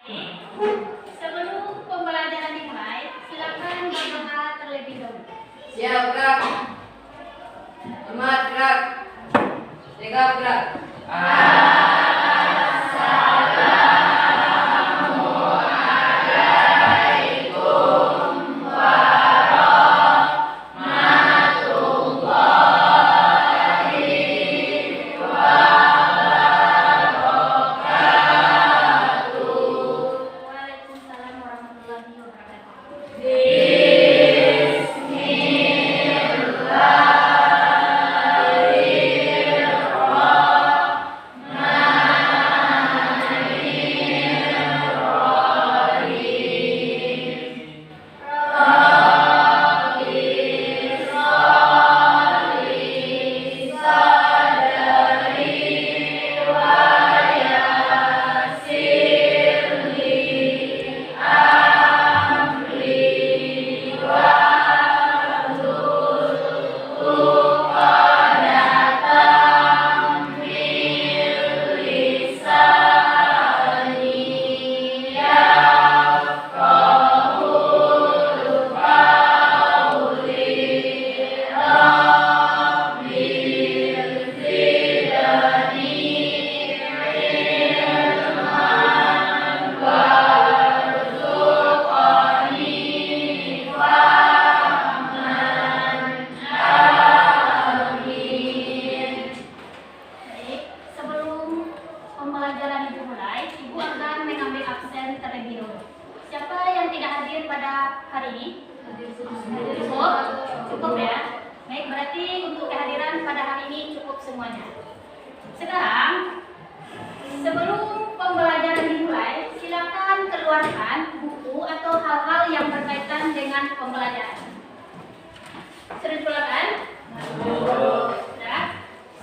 Sebelum pembelajaran dimulai, silakan berdoa terlebih dahulu. Siap, gerak. Hormat, gerak. Tegap, gerak. Waalaikumsalam warahmatullahi wabarakatuh. Sebelum pembelajaran dimulai, Ibu akan mengambil absen terlebih dahulu. Siapa yang tidak hadir pada hari ini? Cukup ya. Baik, berarti untuk kehadiran pada hari ini cukup semuanya. Sekarang, sebelum pembelajaran dimulai, silakan keluarkan buku atau hal-hal yang berkaitan dengan pembelajaran. Sudah dikeluarkan? Sudah.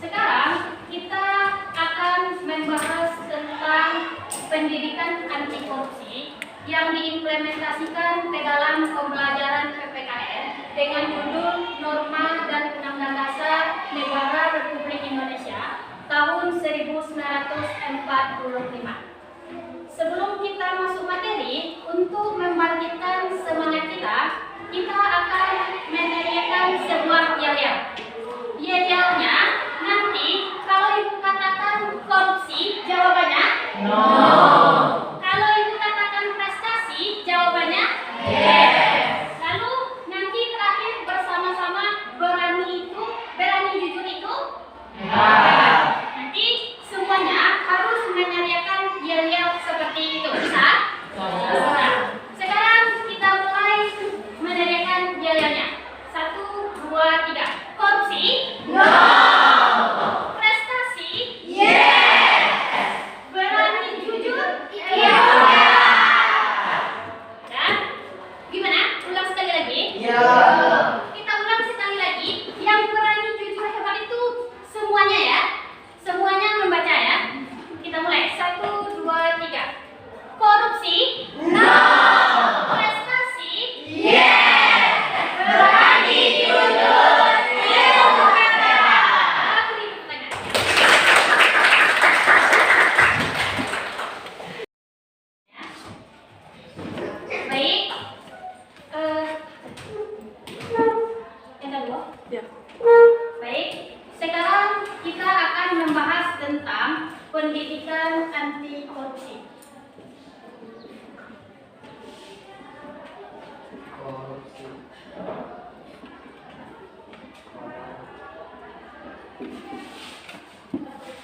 Sekarang kita akan membahas tentang pendidikan anti korupsi yang diimplementasikan ke dalam pembelajaran PPKN dengan judul Norma dan Undang-Undang Dasar Negara Republik Indonesia tahun 1945. Sebelum kita masuk materi, untuk membangkitkan semangat kita akan meneriakan sebuah yel-yel. Yel-yelnya nanti kalau Ibu katakan korupsi, jawabannya no. Kalau Ibu katakan prestasi, jawabannya yes. Lalu nanti terakhir bersama-sama berani jujur itu nanti semuanya harus meneriakan yel-yel seperti itu. Bisa? Bisa. Sekarang kita mulai meneriakan yel-yelnya. 1, 2, 3. Korupsi? No. Prestasi? Yes. Berani jujur? Iya. Dan gimana? Ulang sekali lagi? Iya. Kita ulang sekali lagi. Yang berani jujur hebat itu semuanya ya. Semuanya membaca ya. Kita mulai. 1, 2, 3. Korupsi? No. Prestasi? Yes. Berani jujur? Baik. Baik. Sekarang kita akan membahas tentang pendidikan anti korupsi.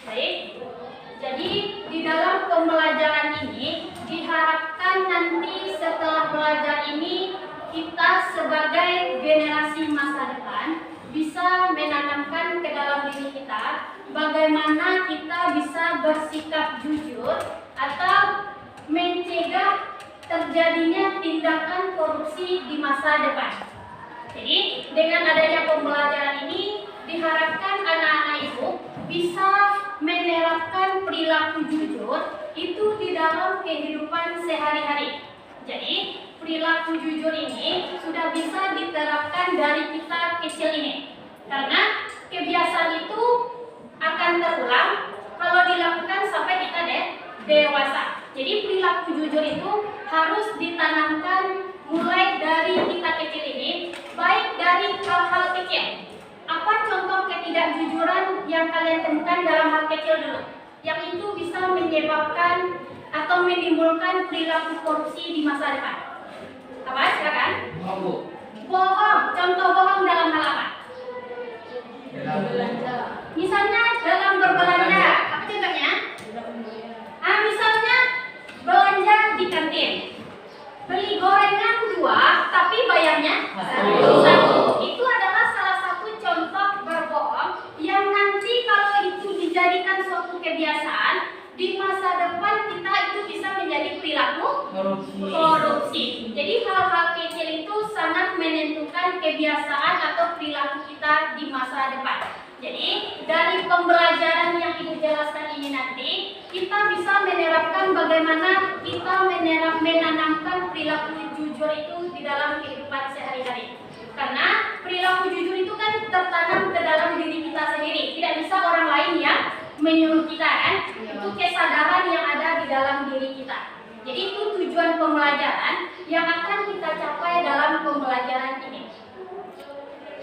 Baik. Jadi di dalam pembelajaran ini diharapkan nanti setelah belajar ini kita sebagai generasi masa depan bisa menanamkan ke dalam diri kita bagaimana kita bisa bersikap jujur atau mencegah terjadinya tindakan korupsi di masa depan. Jadi dengan adanya pembelajaran ini diharapkan anak-anak Ibu bisa menerapkan perilaku jujur itu di dalam kehidupan sehari-hari. Jadi perilaku jujur ini sudah bisa diterapkan dari kita kecil ini. Karena kebiasaan itu akan terulang kalau dilakukan sampai kita dewasa. Jadi perilaku jujur itu harus ditanamkan mulai dari kita kecil ini, baik dari hal-hal kecil. Apa contoh ketidakjujuran yang kalian temukan dalam hal kecil dulu, yang itu bisa menyebabkan atau menimbulkan perilaku korupsi di masa depan? Apa? Silakan. Bohong. Contoh bohong dalam hal apa? Misalnya dalam berbelanja. Apa contohnya? Misalnya belanja di kantin, beli gorengan 2 tapi bayarnya 1. Itu adalah salah satu contoh berbohong yang nanti kalau itu dijadikan suatu kebiasaan, di masa depan kita itu bisa menjadi perilaku korupsi. Jadi hal-hal kecil itu sangat menentukan kebiasaan atau perilaku kita di masa depan. Jadi dari pembelajaran yang Ibu jelaskan ini nanti, kita bisa menerapkan bagaimana kita menanamkan perilaku jujur itu di dalam kehidupan sehari-hari. Karena perilaku jujur itu kan tertanam ke dalam diri kita sendiri. Tidak bisa orang lain yang menyuruh kita kan. Itu kesadaran yang ada di dalam diri kita. Jadi itu tujuan pembelajaran yang akan kita capai dalam pembelajaran ini.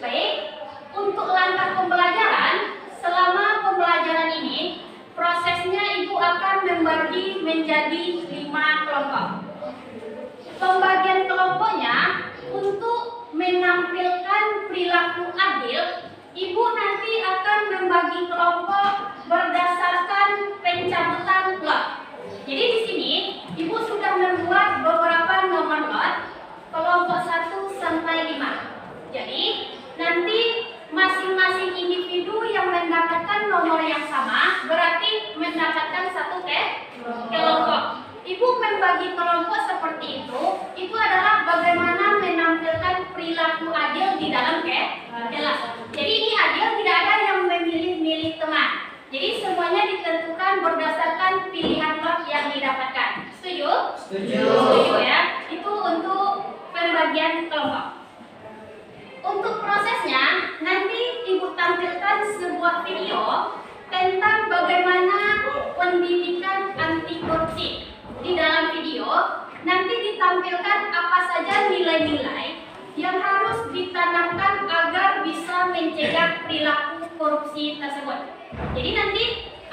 Baik, untuk langkah pembelajaran, selama pembelajaran ini, prosesnya Ibu akan membagi menjadi 5 kelompok. Pembagian kelompoknya untuk menampilkan perilaku adil, Ibu nanti akan membagi kelompok berdasarkan pencabutan lot. Jadi di sini Ibu sudah membuat beberapa nomor lot, kelompok 1 sampai 5. Jadi nanti masing-masing individu yang mendapatkan nomor yang sama berarti mendapatkan satu kelompok. Ibu membagi kelompok seperti itu adalah bagaimana menampilkan perilaku adil di dalam kelas. Jadi ini adil, tidak ada yang memilih-milih teman. Jadi semuanya ditentukan berdasarkan pilihan lot yang didapatkan. Setuju? Setuju ya. Itu untuk pembagian kelompok. Untuk prosesnya, nanti Ibu tampilkan sebuah video tentang bagaimana pendidikan anti korupsi. Di dalam video, nanti ditampilkan apa saja nilai-nilai yang harus ditanamkan agar bisa mencegah perilaku korupsi tersebut. Jadi nanti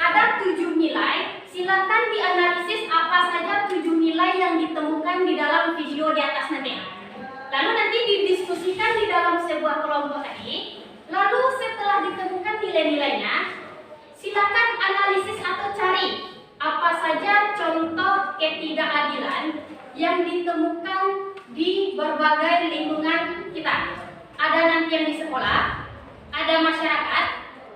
ada 7 nilai, silakan dianalisis apa saja 7 nilai yang ditemukan di dalam video di atas nanti. Lalu nanti didiskusikan di dalam sebuah kelompok tadi. Lalu setelah ditemukan nilai-nilainya, silakan analisis atau cari apa saja contoh ketidakadilan yang ditemukan di berbagai lingkungan kita. Ada nanti yang di sekolah, ada masyarakat,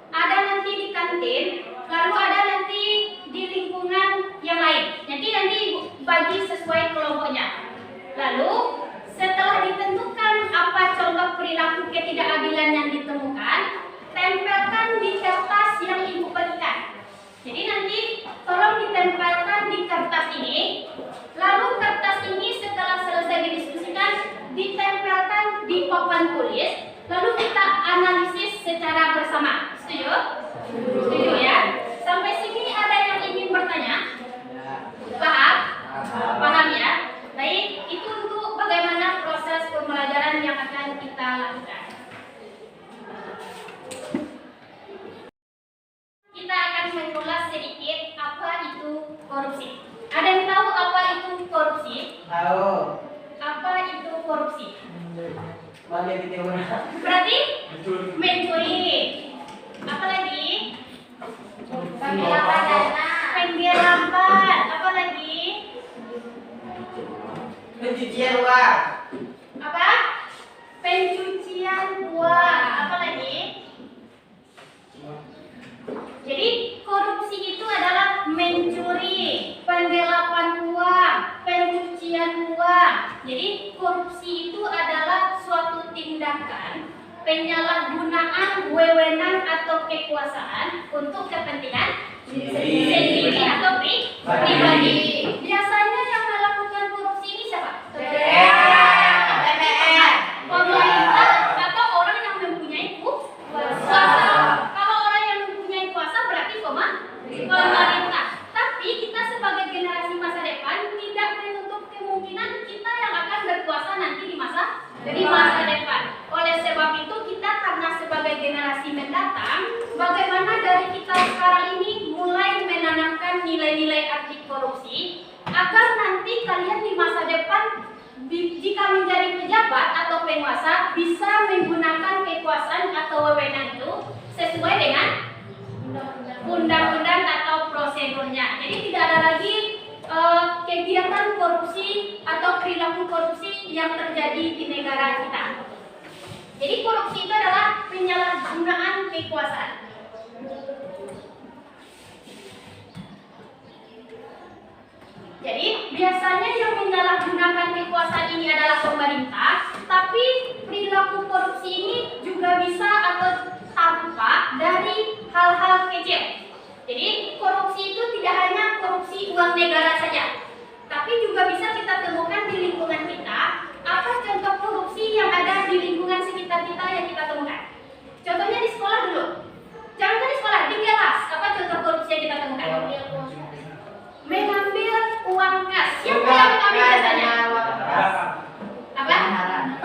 ada nanti di kantin, lalu ada nanti di lingkungan yang lain. Nanti bagi sesuai kelompoknya. Lalu setelah ditentukan apa contoh perilaku ketidakadilan yang ditemukan, tempelkan di kertas yang Ibu berikan. Jadi nanti tolong ditempelkan di kertas ini. Lalu kertas ini setelah selesai didiskusikan, ditempelkan di papan tulis. Lalu kita analisis secara bersama. Setuju? Setuju ya? Sampai sini ada yang ingin bertanya? Paham? Paham ya? Baik, itu untuk bagaimana proses pembelajaran yang akan kita lakukan. Kita akan mengulas sedikit apa itu korupsi. Ada yang tahu apa itu korupsi? Tahu. Apa itu korupsi? Berarti mencuri. Apa lagi? Penggelapan. Apa lagi? pencucian uang. Apa? Pencucian uang. Apa lagi? Jadi korupsi itu adalah mencuri, penggelapan uang, pencucian uang. Jadi korupsi itu adalah suatu tindakan penyalahgunaan wewenang atau kekuasaan untuk kepentingan sendiri atau pribadi. Biasanya yang melakukan korupsi ini siapa? Pemerintah atau orang yang mempunyai kuasa. Kalau orang yang mempunyai kuasa berarti pemerintah. Tapi kita sebagai generasi masa depan di masa depan. Oleh sebab itu kita karena sebagai generasi mendatang, bagaimana dari kita sekarang ini mulai menanamkan nilai-nilai anti korupsi agar nanti kalian di masa depan jika menjadi pejabat atau penguasa bisa menggunakan kekuasaan atau wewenang itu sesuai dengan undang-undang atau prosedurnya. Jadi tidak ada lagi kegiatan korupsi atau perilaku korupsi yang terjadi di negara kita. Jadi korupsi itu adalah penyalahgunaan kekuasaan. Jadi biasanya yang menyalahgunakan kekuasaan ini adalah pemerintah, tapi perilaku korupsi ini juga bisa atau tampak dari hal-hal kecil. Jadi korupsi itu tidak hanya korupsi uang negara saja, tapi juga bisa kita temukan di lingkungan kita. Apa contoh korupsi yang ada di lingkungan sekitar kita yang kita temukan? Contohnya di sekolah dulu. Jangan di sekolah, di kelas. Apa contoh korupsi yang kita temukan? Mengambil uang kas. Siapa yang mengambil biasanya? Apa?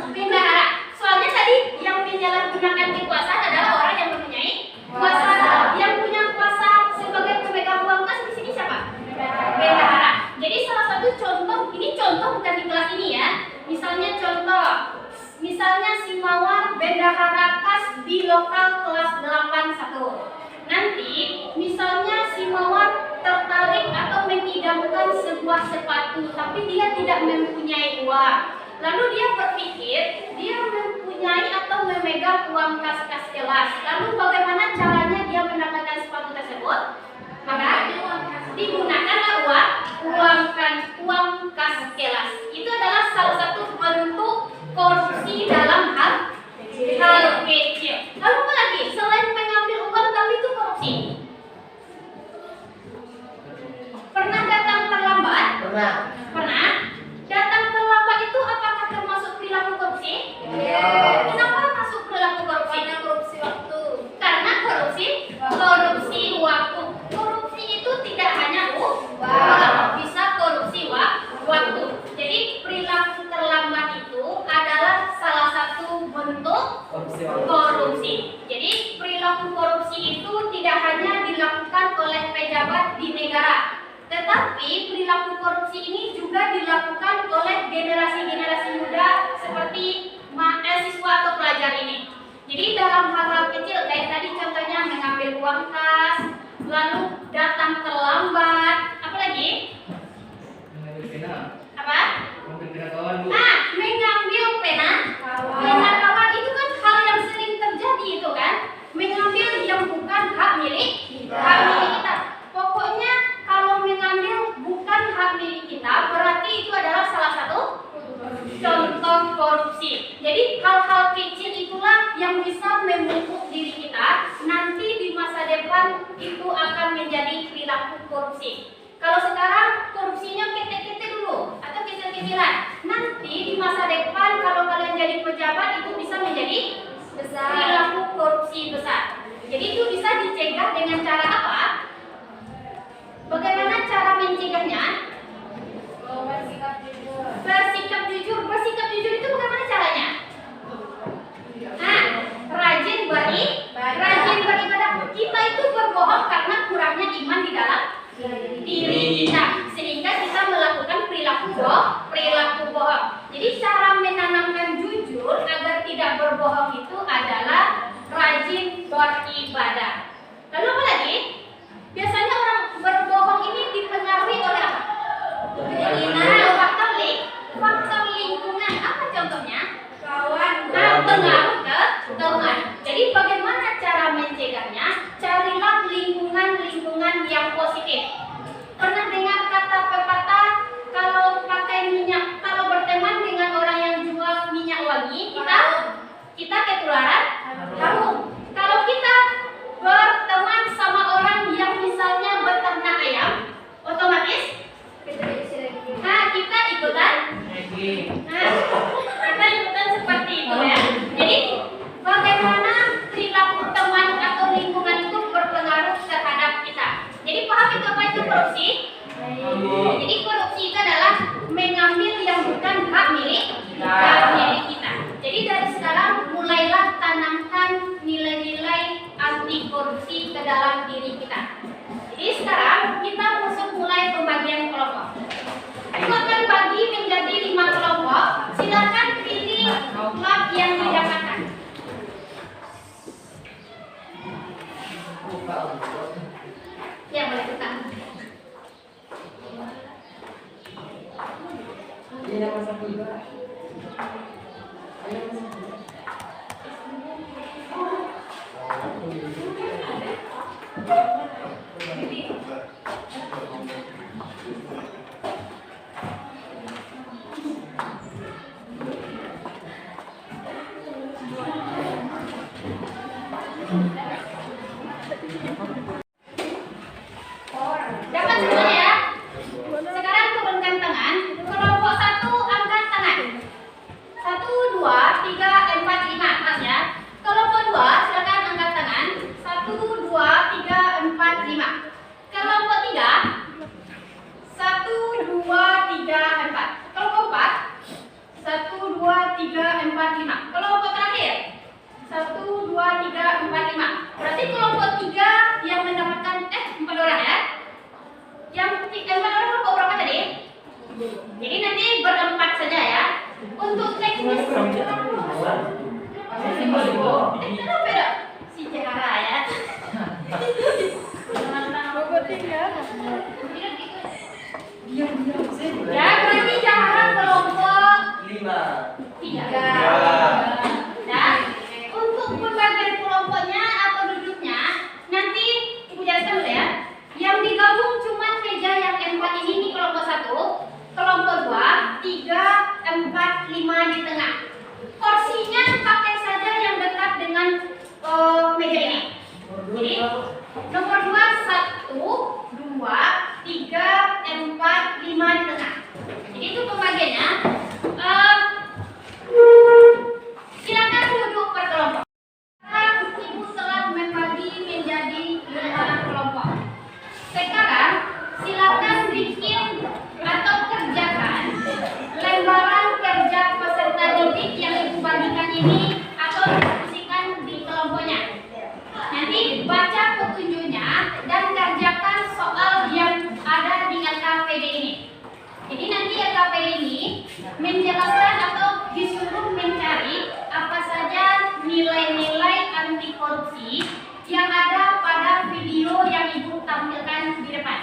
Bendahara. Soalnya tadi yang menyalahgunakan kekuasaan adalah orang yang mempunyai kuasa. Yang punya kuasa sebagai pemegang uang kas di sini siapa? Bendahara. Jadi salah satu contoh, ini contoh bukan di kelas ini ya. Misalnya contoh, misalnya si Mawar bendahara kas di lokal kelas 81. Nanti misalnya si Mawar tertarik atau mengidamkan sebuah sepatu, tapi dia tidak mempunyai uang. Lalu dia berpikir dia mempunyai atau memegang uang kas-kas kelas. Lalu bagaimana caranya dia mendapatkan sepatu tersebut? Maka digunakanlah uang kas kelas. Itu adalah salah satu bentuk korupsi dalam hal kecil. Lalu apa lagi? Selain mengambil uang tapi itu korupsi. Pernah datang terlambat? Pernah. Datang terlambat itu apakah termasuk perilaku korupsi? Kenapa masuk perilaku korupsi? Karena korupsi waktu. Karena korupsi waktu. Korupsi itu tidak hanya bisa korupsi waktu. Jadi perilaku terlambat itu adalah salah satu bentuk korupsi. Jadi perilaku korupsi itu tidak hanya dilakukan oleh pejabat di negara, tetapi perilaku korupsi ini juga dilakukan oleh generasi-generasi muda seperti mahasiswa atau pelajar ini. Jadi dalam hal-hal kecil kayak tadi contohnya mengambil uang kas, lalu datang terlambat, apa lagi? Apa? Mengambil pena kawan itu kan hal yang sering terjadi itu kan? Mengambil yang bukan hak milik kita. Pokoknya kalau mengambil bukan hak milik kita, berarti itu adalah salah satu contoh korupsi. Jadi hal-hal kecil itulah yang bisa memupuk diri kita. Nanti di masa depan itu akan menjadi perilaku korupsi. Kalau sekarang korupsinya kecil-kecil dulu atau kecil-kecilan, nanti di masa depan kalau kalian jadi pejabat itu bisa menjadi perilaku korupsi besar. Jadi itu bisa dicegah dengan cara apa? Bagaimana cara mencegahnya? Bersikap jujur. Bersikap jujur itu bagaimana caranya? Rajin beribadah. Kita itu berbohong karena kurangnya iman di dalam diri kita, sehingga kita melakukan perilaku bohong. Jadi cara menanamkan jujur agar tidak berbohong itu adalah rajin beribadah. Lalu apa lagi? Biasanya orang berbohong ini dipengaruhi oleh apa? Faktor lingkungan. Apa contohnya? Pengaruh ke teman. Jadi bagaimana cara mencegahnya? Carilah lingkungan yang positif. Pernah dengar kata pepatah, kalau pakai minyak, kalau berteman dengan orang yang jual minyak wangi, kita ketularan harum. Kalau kita berteman sama orang yang misalnya beternak ayam, otomatis kita ikutan seperti itu ya. Jadi bagaimana perilaku teman atau lingkungan itu berpengaruh terhadap kita. Jadi paham itu apa itu korupsi? Jadi korupsi itu adalah mengambil yang bukan hak milik kita. Jadi dari sekarang mulailah tanamkan nilai-nilai anti korupsi ke dalam diri kita. Jadi sekarang kita mulai pembagian kelompok. Aku akan bagi menjadi 5 kelompok. Silakan pilih map yang didapatkan. Ya, boleh tukar. Dapat semuanya ya. Sekarang turunkan tangan. Kelompok 1 angkat tangan. 1, 2, 3, 4, 5 atas ya. Kelompok 2 silakan angkat tangan. 1, 2, 3, 4, 5. Kelompok 3 1, 2, 3, 4. Kelompok 4 1, 2, 3, 4, 5. Kelompok terakhir 1, 2, 3, 4, 5. Berarti kelompok 3 yang mendapatkan 4 orang ya. Yang 4 orang kelompok berapa tadi? Jadi nanti berempat saja ya. Untuk teknis beda si Jahara ya. Ya, berarti Jahara kelompok 3. Nah, untuk pembagian kelompoknya atau duduknya nanti Ibu jelaskan dulu ya. Yang digabung cuma meja yang 4 ini kelompok 1, kelompok 2, 3, 4, 5 di tengah. Porsinya pakai saja yang dekat dengan meja ini. Jadi nomor 2 1, 2, 3, 4, 5 di tengah. Jadi itu pembagiannya. Silakan duduk per kelompok. Ibu telah membagi menjadi 5 kelompok. Sekarang silakan bikin atau kerjakan lembaran kerja peserta didik yang Ibu bagikan ini atau diskusikan di kelompoknya. Nanti baca petunjuknya dan kerjakan soal yang ada di LKPD ini. Jadi nanti LKPD ini menjelaskan atau disuruh mencari apa saja nilai-nilai anti korupsi yang ada pada video yang Ibu tampilkan di depan.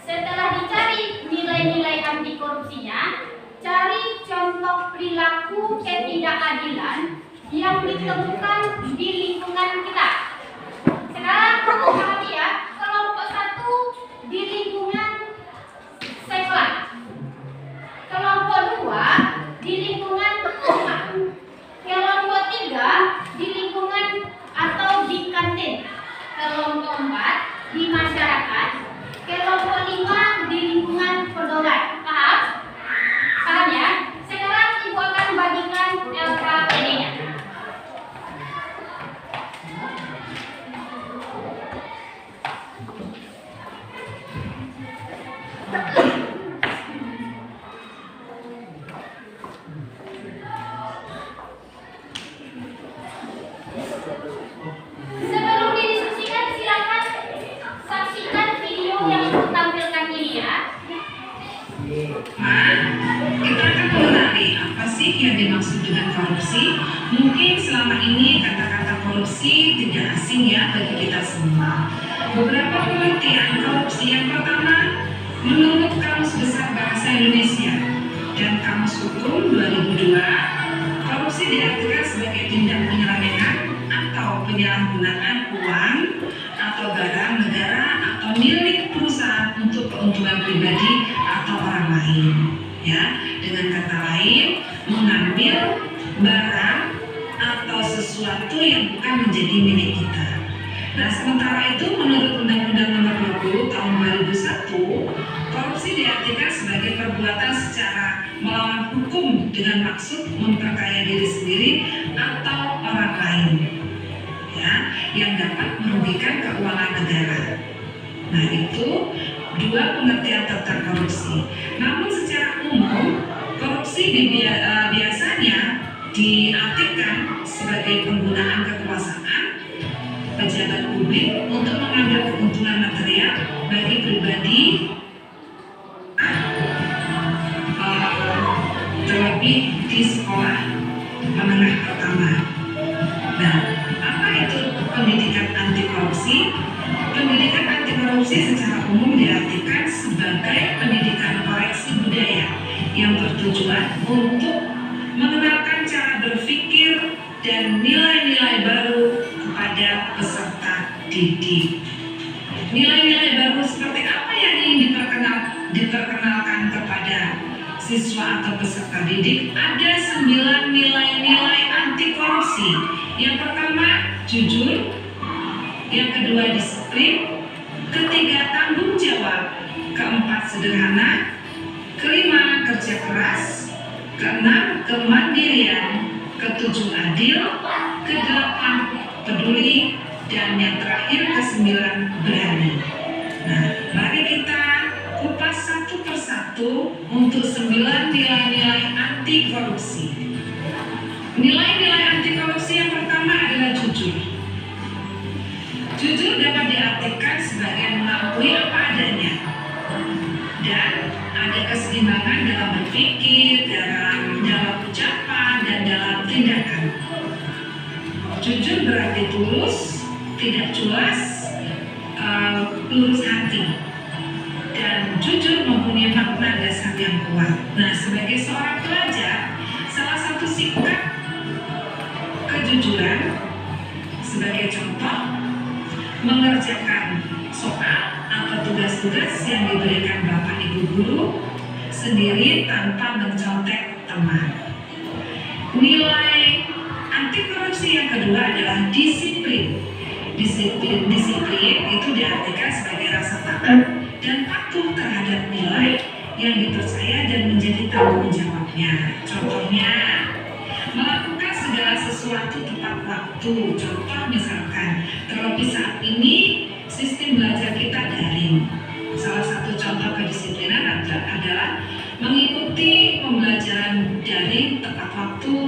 Setelah dicari nilai-nilai anti korupsinya, cari contoh perilaku ketidakadilan yang ditemukan di lingkungan kita. Sekarang perhati ya, kelompok 1 di lingkungan sekolah, kelompok 2 di lingkungan rumah, kelompok 3 di lingkungan atau di kantin, kelompok 4 di masyarakat, kelompok 5 di lingkungan pegawai. Paham? Paham ya? Sekarang Ibu akan bagikan LKPD-nya. Sebelum didiskusikan silakan saksikan video yang Ibu tampilkan ini ya. Kita akan mengenali apa sih yang dimaksud dengan korupsi. Mungkin selama ini kata-kata korupsi tidak asing ya bagi kita semua. Beberapa pengertian korupsi. Yang pertama, menurut Kamus Besar Bahasa Indonesia dan Kamus Hukum 2002, korupsi diartikan sebagai tindak penyelewengan atau penyalahgunaan uang atau barang negara atau milik perusahaan untuk keuntungan pribadi atau orang lain. Ya, dengan kata lain, mengambil barang atau sesuatu yang bukan menjadi milik kita. Nah, sementara itu menurut Undang-Undang Nomor 20 Tahun 2001, korupsi diartikan sebagai perbuatan secara melawan hukum dengan maksud memperkaya diri sendiri atau orang lain, ya, yang dapat merugikan keuangan negara. Nah, itu dua pengertian tentang korupsi. Namun secara umum korupsi biasanya diartikan sebagai penggunaan kekuasaan pejabat publik untuk mengambil keuntungan material bagi pribadi, terlebih di sekolah menengah pertama. Nah, apa itu pendidikan anti korupsi? Pendidikan anti korupsi secara umum diartikan sebagai pendidikan koreksi budaya yang bertujuan untuk mengenalkan cara berpikir dan nilai-nilai baru kepada peserta didik. Nilai-nilai baru seperti apa yang ingin diperkenalkan kepada siswa atau peserta didik? Ada 9 nilai-nilai anti korupsi. Yang pertama, jujur. Yang kedua, disiplin. Ketiga, tanggung jawab. Keempat, sederhana. Kelima, kerja keras. Keenam, kemandirian. Ketujuh, adil. Kedelapan, peduli. Dan yang terakhir, kesembilan, berani. Nah, mari kita kupas satu persatu untuk 9 nilai-nilai anti korupsi. Nilai-nilai anti korupsi yang pertama adalah jujur. Jujur dapat diartikan sebagai mengakui apa adanya dan ada keseimbangan dalam berpikir, dalam ucapan, dan dalam tindakan. Jujur berarti tulus, tidak culas, lurus hati, dan jujur mempunyai makna dasar yang kuat. Nah, sebagai seorang pelajar, salah satu sikap kejujuran sebagai contoh mengerjakan soal atau tugas-tugas yang diberikan Bapak Ibu guru sendiri tanpa mencontek teman. Nilai anti korupsi yang kedua adalah disiplin. Disiplin itu diartikan sebagai rasa taat dan patuh terhadap nilai yang dipercaya dan menjadi tanggung jawabnya. Contohnya, melakukan segala sesuatu tepat waktu. Contoh misalkan, terlebih saat ini sistem belajar kita daring. Salah satu contoh kedisiplinan adalah mengikuti pembelajaran daring tepat waktu,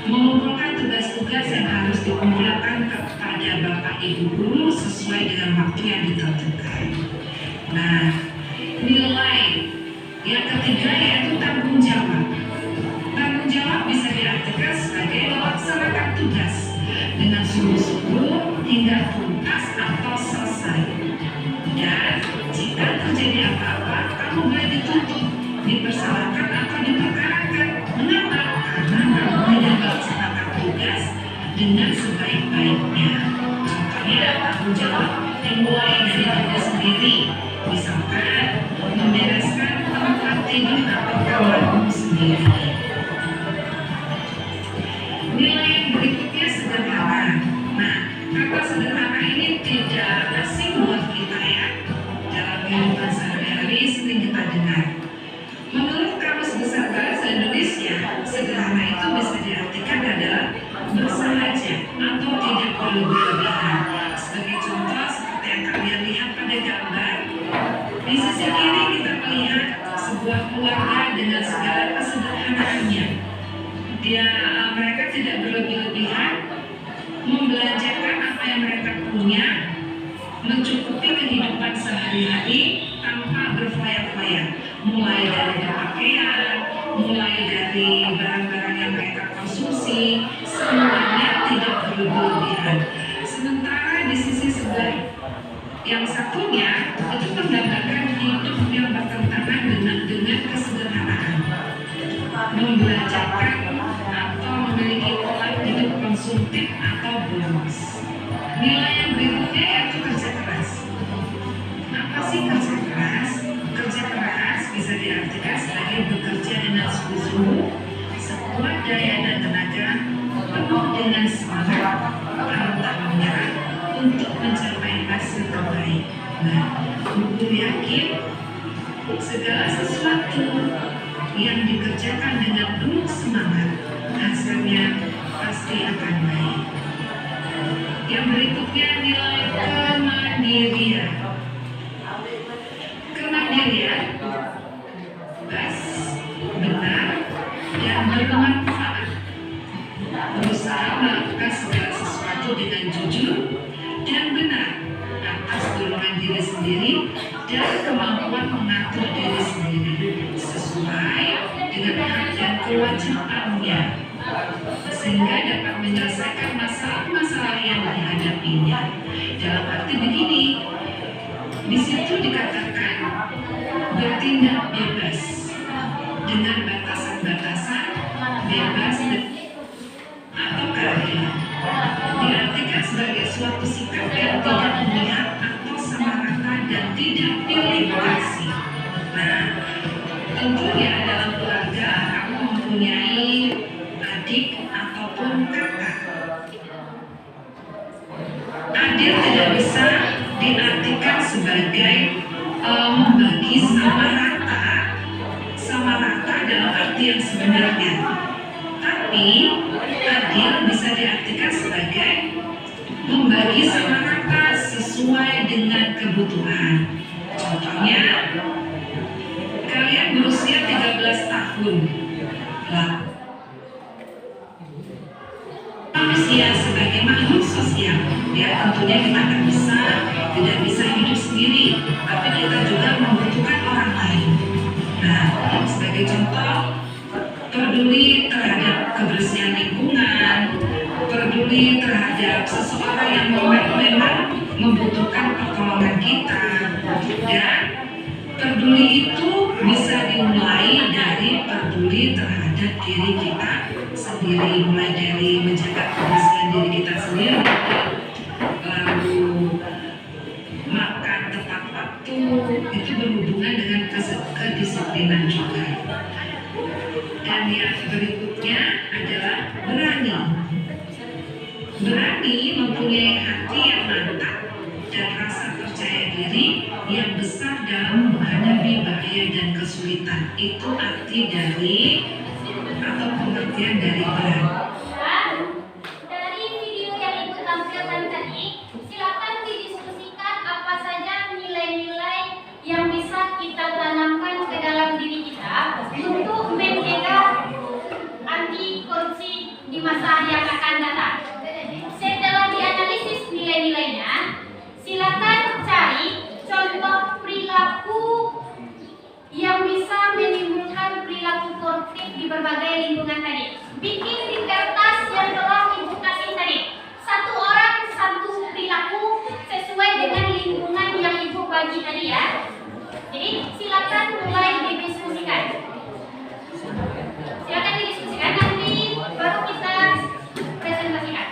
mengumpulkan tugas-tugas yang harus dikumpulkan kepada Bapak Ibu guru sesuai dengan waktu yang ditentukan. Nah, nilai yang ketiga yaitu tanggung jawab. Tanggung jawab bisa diartikan sebagai melaksanakan tugas dengan sungguh-sungguh hingga tuntas atau selesai. Dan jika terjadi apa-apa, kamu boleh dituntut, dipersalahkan atau diperkarakan. Mengapa? Karena kamu tidak melaksanakan tugas dengan sebaik-baiknya. Contohnya, tanggung jawab dimulai dari diri sendiri. Misalkan, membereskan tempat tidur atau kamarmu sendiri. Nilai yang berikutnya sederhana. Nah, kata sederhana ini tidak asing buat kita ya. Dalam kehidupan sehari-hari sering kita dengar. Menurut Kamus Besar Bahasa Indonesia, sederhana itu bisa diartikan adalah bersahaja atau tidak berlebih-lebihan. Sebagai contoh seperti yang kalian lihat pada gambar, di sisi kiri kita melihat sebuah keluarga dengan segala kesederhanaannya. Mereka tidak berlebih-lebihan, membelanjakan apa yang mereka punya, mencukupi kehidupan sehari-hari tanpa berfoya-foya, mulai dari pakaian, mulai dari barang-barang yang mereka konsumsi, semuanya tidak berlebih-lebihan. Sementara di sisi sebelah yang satunya itu menggambarkan hidup yang bertentangan dengan kesederhanaan, membelanjakan atau memiliki pola hidup konsumtif atau boros. Nilai yang berikutnya yaitu kerja keras. Apa sih kerja keras? Kerja keras bisa diartikan sebagai bekerja dengan sungguh-sungguh, sekuat daya dan tenaga, penuh dengan semangat, pantang menyerah untuk mencapai hasil terbaik. Nah, guru yakin segala sesuatu yang dikerjakan dengan penuh semangat, hasilnya pasti akan baik. Yang berikutnya nilai kemandirian. Kemandirian, bebas, benar, dan bermanfaat. diri dan kemampuan mengatur diri sendiri sesuai dengan hak dan kewajibannya, sehingga dapat menyelesaikan masalah-masalah yang dihadapinya. Dalam arti begini, di situ dikatakan bertindak bebas dengan batasan-batasan bebas atau keadilan. Diartikan sebagai suatu sikap yang tidak memihak atau sama rata dan tidak pilih kasih. Nah, tentunya dalam keluarga kamu mempunyai adik ataupun kakak. Adil tidak bisa diartikan sebagai membagi sama rata dalam arti yang sebenarnya. Tapi adil bisa diartikan sebagai membagi sama rata sesuai dengan kebutuhan. Contohnya, kalian berusia 13 tahun. Manusia sebagai makhluk sosial, ya tentunya kita tidak bisa hidup sendiri, tapi kita juga membutuhkan orang lain. Nah, sebagai contoh, peduli terhadap kebersihan lingkungan, peduli terhadap seseorang yang memang membutuhkan pertolongan kita, dan peduli itu bisa dimulai dari peduli terhadap diri kita sendiri, mulai dari menjaga kebersihan diri kita sendiri, lalu makan tepat waktu, itu berhubungan dengan kedisiplinan juga. Dan yang berikutnya adalah berani. Berani mempunyai hati yang mantap dan rasa percaya diri yang besar dalam menghadapi bahaya dan kesulitan. Itu arti dari atau pengertian dari berani. Dari video yang Ibu tampilkan tadi, silakan didiskusikan apa saja nilai-nilai yang bisa kita tanamkan ke dalam diri kita untuk mencegah anti korupsi di masa yang akan datang. Setelah dianalisis nilai-nilainya, silakan cari contoh perilaku yang bisa menimbulkan perilaku koruptif di berbagai lingkungan tadi. Bikin di kertas yang telah Ibu kasih tadi. Satu orang satu perilaku sesuai dengan lingkungan yang Ibu bagi tadi ya. Jadi silakan mulai didiskusikan. Silakan didiskusikan, nanti baru kita presentasikan.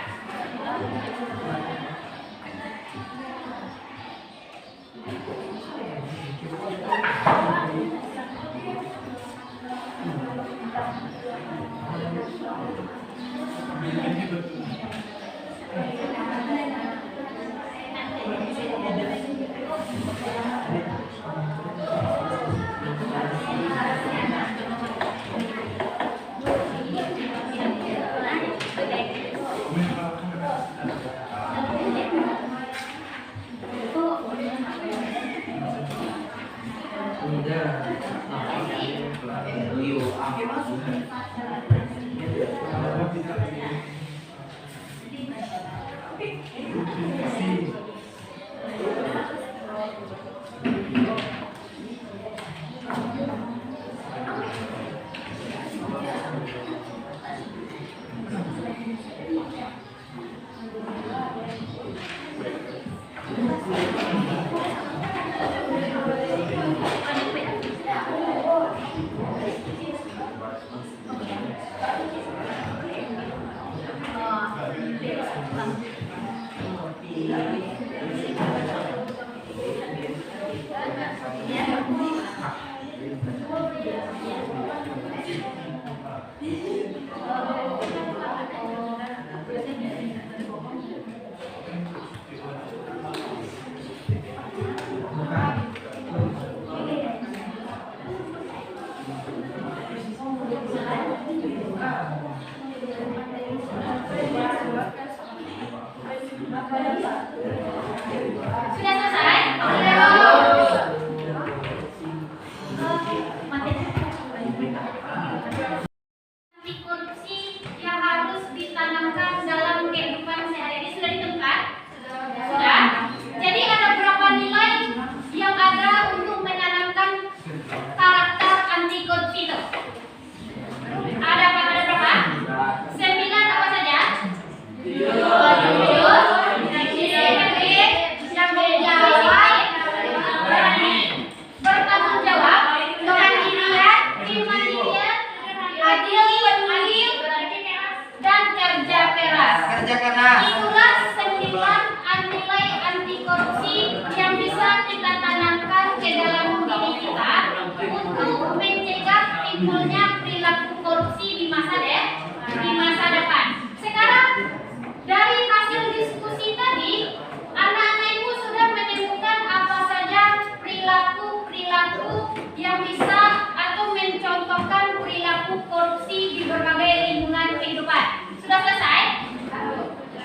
yang bisa atau mencontohkan perilaku korupsi di berbagai lingkungan kehidupan. Sudah selesai?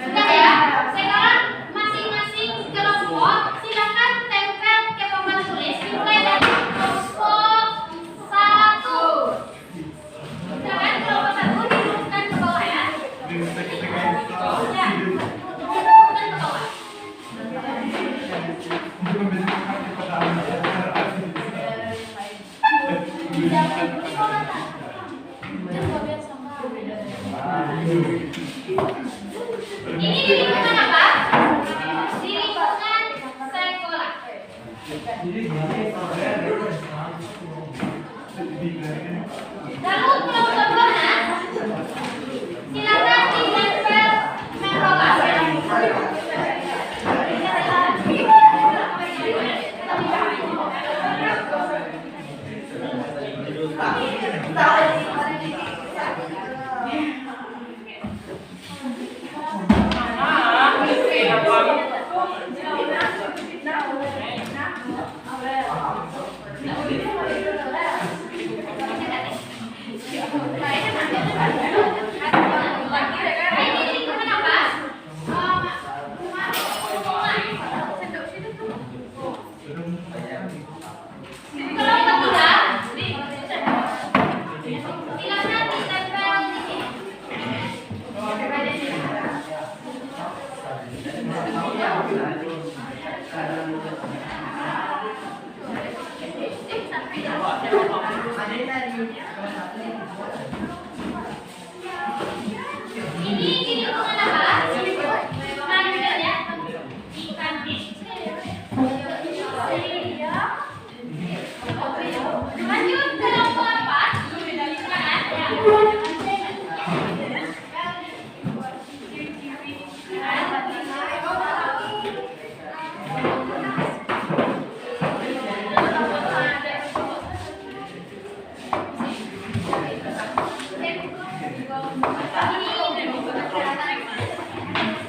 Sudah ya? Sekarang masing-masing kelompok silakan tempel ke papan tulis dimulai dari kelompok 1. Silakan kelompok 1 dirunutkan ke bawah ya. Ya, dirunutkan ke bawah. Ini di lingkungan apa? Di lingkungan sekolah. Lalu kelompok 2, silakan ditempel memrolas. Ini di lingkungan apa? Kelompok 3, silakan ditempel di sini. Ini di lingkungan apa? Lanjut ya. Di kantin. Lanjut kelompok 4.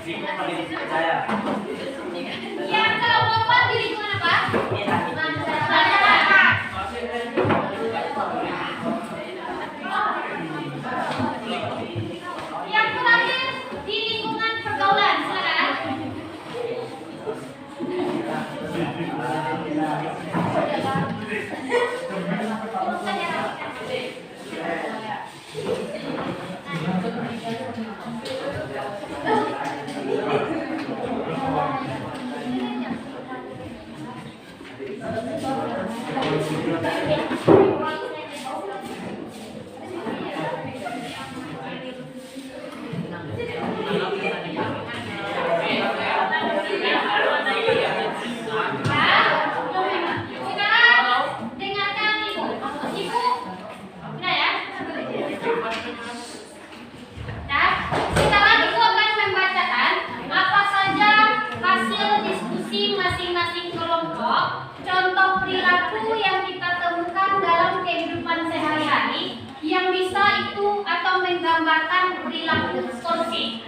Silakan. Yang kelompok 4 di lingkungan apa? Yang terakhir di lingkungan pergaulan, silakan. Sekarang dengarkan ibu. Ibu, udah ya? Nah, sekarang ibu akan membacakan apa saja hasil diskusi masing-masing kelompok, contoh perilaku yang kita temukan dalam kehidupan sehari-hari yang bisa itu atau menggambarkan perilaku korupsi.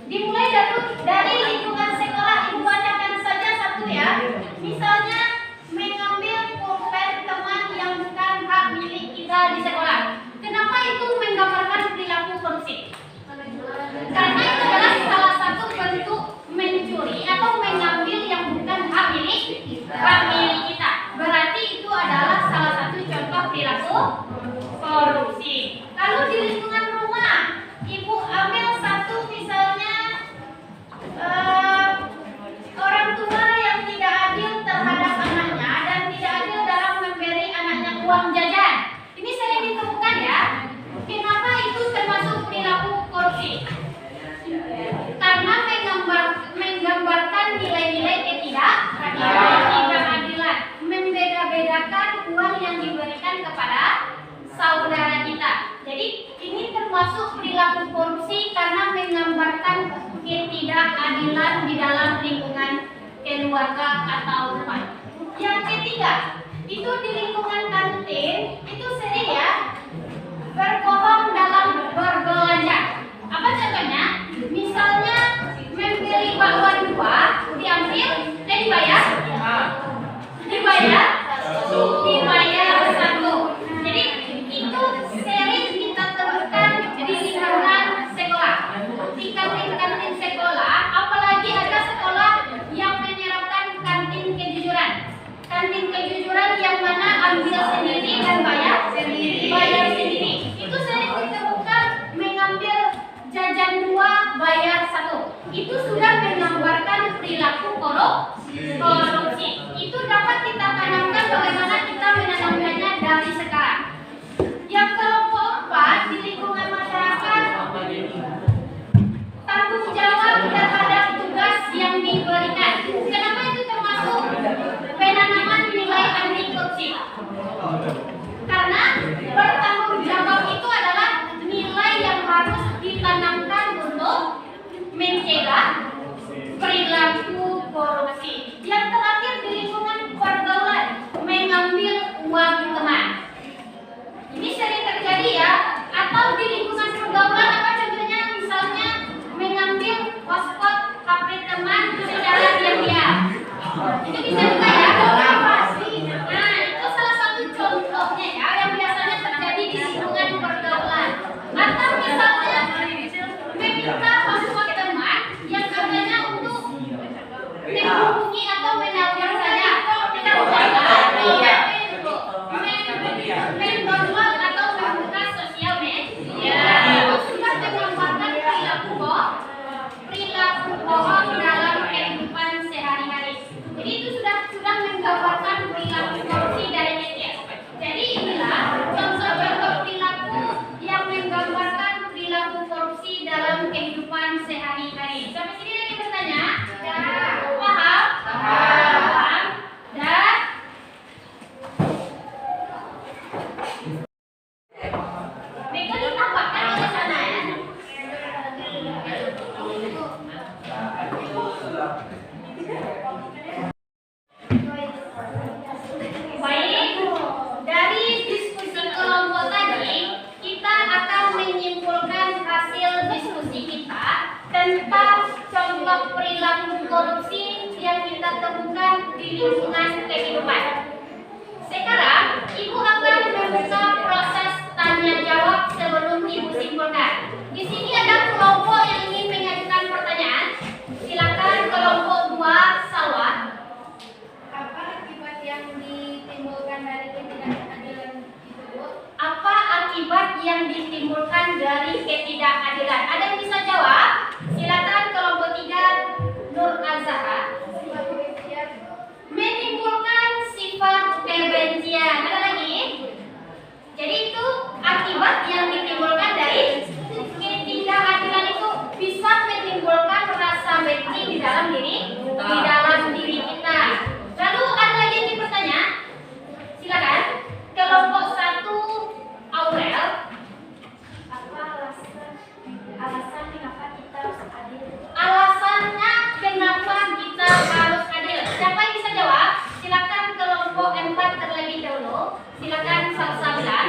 Dimulai dari lingkungan sekolah, ibu bacakan saja satu ya. Misalnya mengambil pulpen teman yang bukan hak milik kita di sekolah. Kenapa itu menggambarkan perilaku korupsi? Karena itu adalah salah satu bentuk mencuri atau mengambil yang bukan hak milik kita. Berarti itu adalah salah satu contoh perilaku korupsi. Lalu di lingkungan rumah, ibu ambil satu misalnya orang tua yang tidak adil terhadap anaknya dan tidak adil dalam memberi anaknya uang jajan. Ini sering ditemukan ya. Kenapa itu termasuk perilaku korupsi? Karena menggambarkan nilai-nilai ketidakadilan, membeda-bedakan uang yang diberikan kepada saudara kita. Jadi ini termasuk perilaku korupsi karena menggambarkan ketidakadilan di dalam lingkungan keluarga atau rumah. Yang ketiga, itu di lingkungan kantin, itu sering ya berbohong dalam berbelanja. Apa contohnya? Misalnya membeli bakwan 2, diambil, dibayar kejujuran yang mana ambil sendiri dan bayar sendiri. Itu sering ditemukan mengambil jajan 2 bayar 1. Itu sudah menggambarkan perilaku korupsi. Itu dapat kita tanamkan bagaimana kita menanamkannya dari sekarang. Yang kelompok 4 di lingkungan masyarakat, tanggung jawab terhadap tugas yang diberikan. Kenapa itu termasuk penanaman nilai anti korupsi? Karena bertanggung jawab itu adalah nilai yang harus ditanamkan untuk mencegah perilaku korupsi. Yang terakhir di lingkungan pergaulan, mengambil uang teman. Ini sering terjadi ya, atau di lingkungan pergaulan apa contohnya, misalnya mengambil hotspot HP teman secara diam-diam. Itu bisa juga ya. Nah, itu salah satu contohnya ya yang biasanya terjadi di lingkungan pergaulan. Atau misalnya meminta hotspot teman yang katanya untuk menghubungi atau menelpon saja. Kita bukan mendownload atau membuka sosial media. Itu sudah menggambarkan perilaku bohong dalam kehidupan sehari-hari. Jadi itu sudah menggambarkan perilaku korupsi dari media. Jadi inilah contoh-contoh perilaku yang menggambarkan perilaku korupsi dalam kehidupan sehari-hari. Sampai sini ada yang bertanya? Ya. Paham? Paham. Dan mereka ditampakkan oleh sana ya. Baik, dari diskusi kelompok tadi kita akan menyimpulkan hasil diskusi kita tentang contoh perilaku korupsi yang kita temukan di lingkungan kehidupan. Sekarang Ibu akan membuka proses tanya jawab sebelum Ibu simpulkan. Di sini ada kelompok yang ingin mengajukan pertanyaan. Silakan kelompok 2 Salwa. Apa akibat yang ditimbulkan dari ketidakadilan itu? Apa akibat yang ditimbulkan dari ketidakadilan? Ada yang bisa jawab? Silakan kelompok 3 Nur Azhara. Menimbulkan sifat kebencian. Ada lagi? Jadi itu akibat yang ditimbulkan dari ketidakadilan itu bisa menimbulkan rasa benci di dalam diri kita. Lalu ada lagi yang bertanya? Silakan. Kelompok 1 Aurel. Apa alasan kenapa kita harus adil? Alasannya kenapa kita harus adil? Siapa yang bisa jawab? Silakan kelompok 4 terlebih dahulu. Silakan Salsabilan.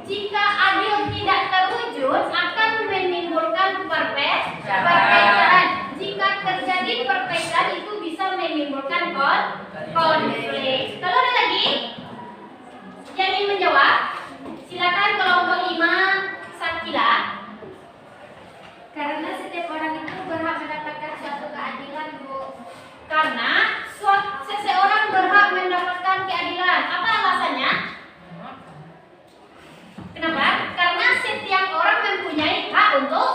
Jika adil tidak terwujud akan menimbulkan perpecahan. Jika terjadi perpecahan itu bisa menimbulkan konflik. Kalau ada lagi yang ingin menjawab, silakan kelompok 5 Sakila. Karena setiap orang itu berhak mendapatkan suatu keadilan, Bu. Karena seseorang berhak mendapatkan keadilan. Apa alasannya? Kenapa? Karena setiap orang mempunyai hak untuk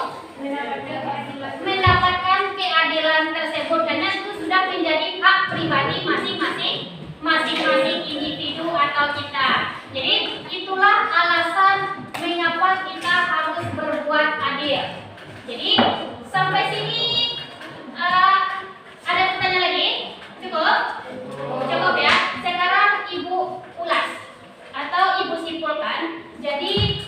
mendapatkan keadilan tersebut, karena itu sudah menjadi hak pribadi masing-masing individu atau kita. Jadi itulah alasan mengapa kita harus berbuat adil. Jadi sampai sini ada pertanyaan lagi? Cukup ya. Sekarang Ibu ulas atau Ibu simpulkan. Jadi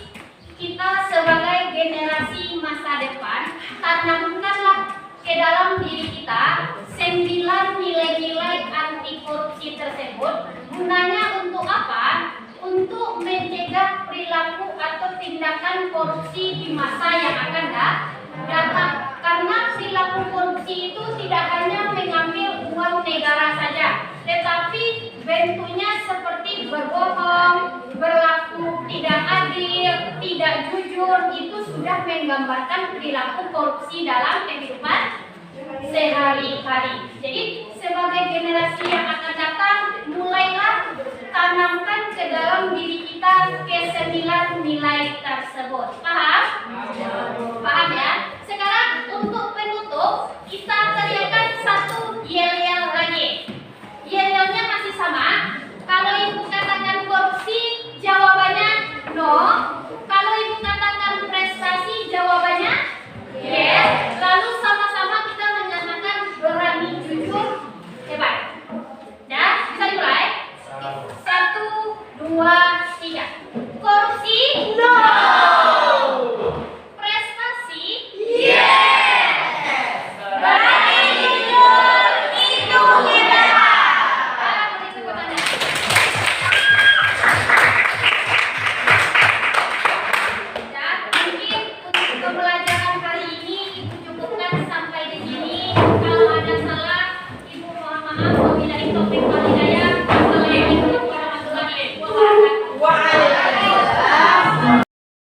kita sebagai generasi masa depan tanamkanlah ke dalam diri kita 9 nilai-nilai anti korupsi tersebut. Gunanya untuk apa? Untuk mencegah perilaku atau tindakan korupsi di masa yang akan datang. Karena perilaku korupsi itu tidak hanya mengambil uang negara saja, tetapi bentuknya seperti berbohong, berlaku tidak adil, tidak jujur. Itu sudah menggambarkan perilaku korupsi dalam kehidupan sehari-hari. Jadi sebagai generasi yang akan datang, mulailah tanamkan ke dalam diri kita ke 9 nilai